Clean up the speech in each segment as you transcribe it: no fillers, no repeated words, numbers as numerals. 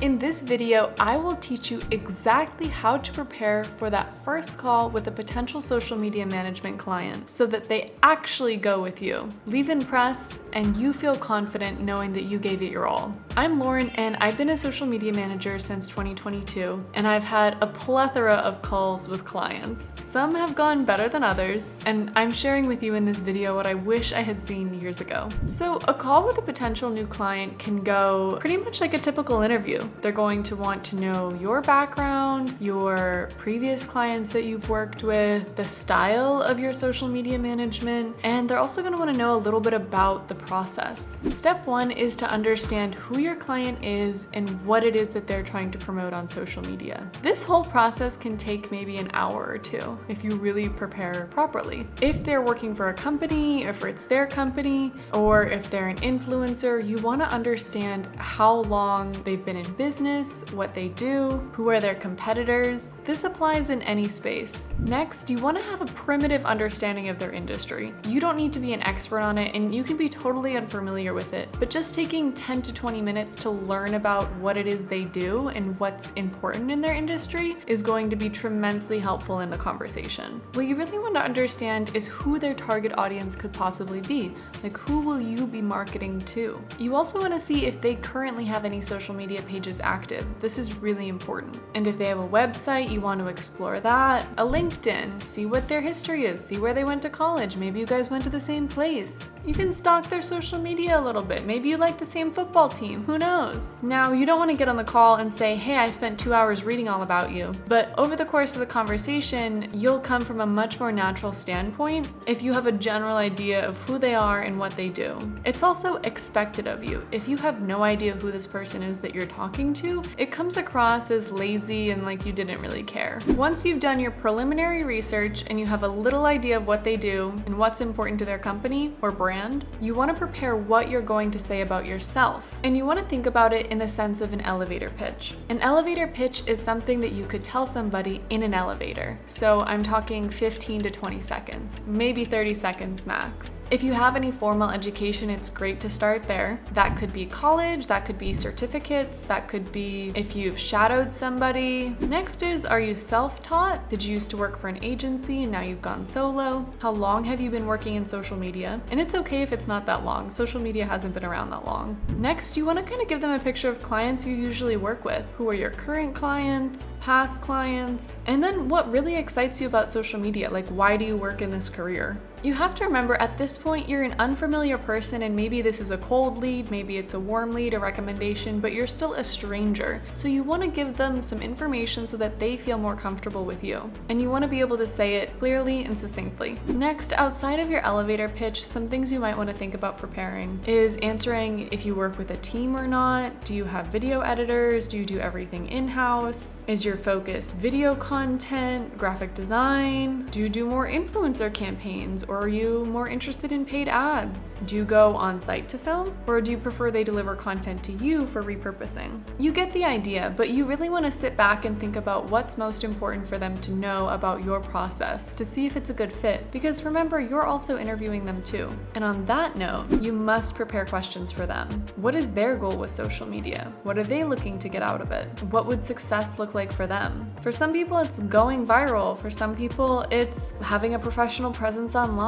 In this video, I will teach you exactly how to prepare for that first call with a potential social media management client so that they actually go with you. Leave impressed and you feel confident knowing that you gave it your all. I'm Lauren and I've been a social media manager since 2022 and I've had a plethora of calls with clients. Some have gone better than others and I'm sharing with you in this video what I wish I had seen years ago. So a call with a potential new client can go pretty much like a typical interview. They're going to want to know your background, your previous clients that you've worked with, the style of your social media management, and they're also going to want to know a little bit about the process. Step one is to understand who your client is and what it is that they're trying to promote on social media. This whole process can take maybe an hour or two if you really prepare properly. If they're working for a company, if it's their company, or if they're an influencer, you want to understand how long they've been in business, what they do, who are their competitors. This applies in any space. Next, you want to have a primitive understanding of their industry. You don't need to be an expert on it and you can be totally unfamiliar with it, but just taking 10 to 20 minutes to learn about what it is they do and what's important in their industry is going to be tremendously helpful in the conversation. What you really want to understand is who their target audience could possibly be. Like, who will you be marketing to? You also want to see if they currently have any social media pages active. This is really important. And if they have a website, you want to explore that. A LinkedIn, see what their history is, see where they went to college. Maybe you guys went to the same place. Even stalk their social media a little bit. Maybe you like the same football team, who knows? Now, you don't want to get on the call and say, hey, I spent 2 hours reading all about you. But over the course of the conversation, you'll come from a much more natural standpoint if you have a general idea of who they are and what they do. It's also expected of you. If you have no idea who this person is that you're talking to, it comes across as lazy and like you didn't really care. Once you've done your preliminary research and you have a little idea of what they do and what's important to their company or brand, you want to prepare what you're going to say about yourself. And you want to think about it in the sense of an elevator pitch. An elevator pitch is something that you could tell somebody in an elevator. So I'm talking 15 to 20 seconds, maybe 30 seconds max. If you have any formal education, it's great to start there. That could be college, that could be certificates, that could be if you've shadowed somebody. Next is, are you self-taught? Did you used to work for an agency and now you've gone solo? How long have you been working in social media? And it's okay if it's not that long. Social media hasn't been around that long. Next, you want to kind of give them a picture of clients you usually work with. Who are your current clients, past clients, and then what really excites you about social media? Like, why do you work in this career? You have to remember at this point you're an unfamiliar person and maybe this is a cold lead, maybe it's a warm lead, a recommendation, but you're still a stranger. So you want to give them some information so that they feel more comfortable with you. And you want to be able to say it clearly and succinctly. Next, outside of your elevator pitch, some things you might want to think about preparing is answering if you work with a team or not. Do you have video editors? Do you do everything in-house? Is your focus video content, graphic design? Do you do more influencer campaigns? Or are you more interested in paid ads? Do you go on site to film? Or do you prefer they deliver content to you for repurposing? You get the idea, but you really want to sit back and think about what's most important for them to know about your process to see if it's a good fit. Because remember, you're also interviewing them too. And on that note, you must prepare questions for them. What is their goal with social media? What are they looking to get out of it? What would success look like for them? For some people, it's going viral. For some people, it's having a professional presence online.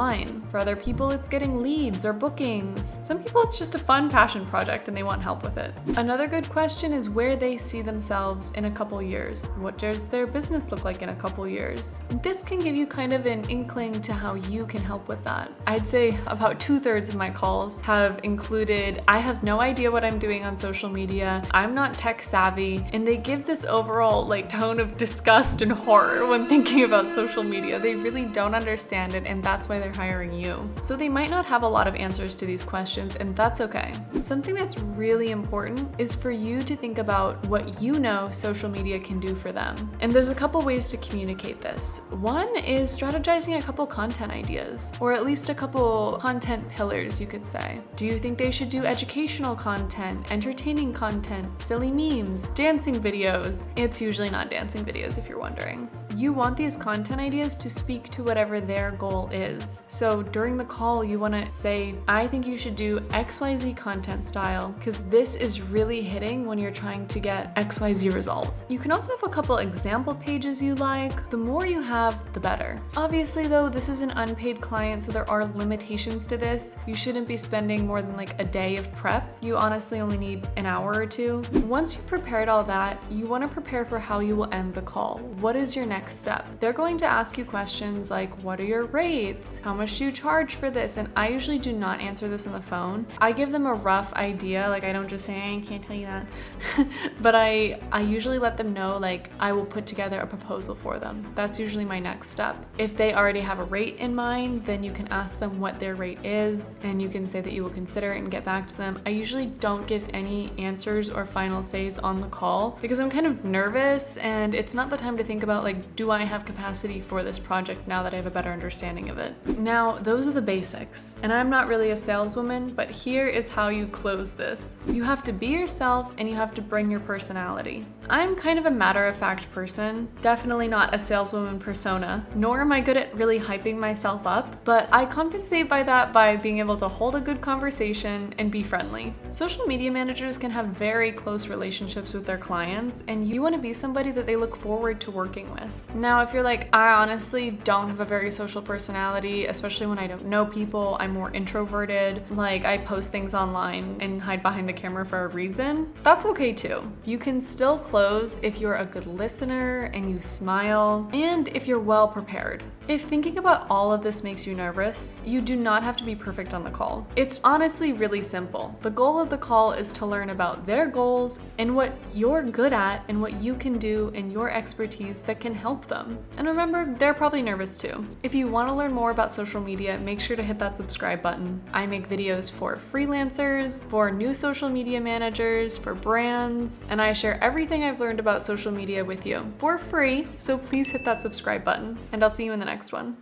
For other people, it's getting leads or bookings. Some people, it's just a fun passion project and they want help with it. Another good question is where they see themselves in a couple years. What does their business look like in a couple years? This can give you kind of an inkling to how you can help with that. I'd say about 2/3 of my calls have included, I have no idea what I'm doing on social media, I'm not tech savvy, and they give this overall tone of disgust and horror when thinking about social media. They really don't understand it, and that's why they're hiring you. So they might not have a lot of answers to these questions, and that's okay. Something that's really important is for you to think about what you know social media can do for them. And there's a couple ways to communicate this. One is strategizing a couple content ideas, or at least a couple content pillars, you could say. Do you think they should do educational content, entertaining content, silly memes, dancing videos? It's usually not dancing videos if you're wondering. You want these content ideas to speak to whatever their goal is. So during the call, you want to say, I think you should do XYZ content style because this is really hitting when you're trying to get XYZ result. You can also have a couple example pages you like. The more you have, the better. Obviously though, this is an unpaid client, so there are limitations to this. You shouldn't be spending more than like a day of prep. You honestly only need an hour or two. Once you've prepared all that, you want to prepare for how you will end the call. What is your next step? They're going to ask you questions like, what are your rates? How much do you charge for this? And I usually do not answer this on the phone. I give them a rough idea. Like I don't just say, I can't tell you that. But I usually let them know, like I will put together a proposal for them. That's usually my next step. If they already have a rate in mind, then you can ask them what their rate is and you can say that you will consider it and get back to them. I usually don't give any answers or final says on the call because I'm kind of nervous and it's not the time to think about like, do I have capacity for this project now that I have a better understanding of it? Now, those are the basics. And I'm not really a saleswoman, but here is how you close this. You have to be yourself and you have to bring your personality. I'm kind of a matter-of-fact person, definitely not a saleswoman persona, nor am I good at really hyping myself up, but I compensate by that by being able to hold a good conversation and be friendly. Social media managers can have very close relationships with their clients, and you want to be somebody that they look forward to working with. Now, if you're like, I honestly don't have a very social personality, especially when I don't know people, I'm more introverted, like I post things online and hide behind the camera for a reason, that's okay too. You can still close if you're a good listener and you smile, and if you're well prepared. If thinking about all of this makes you nervous, you do not have to be perfect on the call. It's honestly really simple. The goal of the call is to learn about their goals and what you're good at and what you can do and your expertise that can help them. And remember, they're probably nervous too. If you want to learn more about social media, make sure to hit that subscribe button. I make videos for freelancers, for new social media managers, for brands, and I share everything I've learned about social media with you for free, so please hit that subscribe button, and I'll see you in the next one.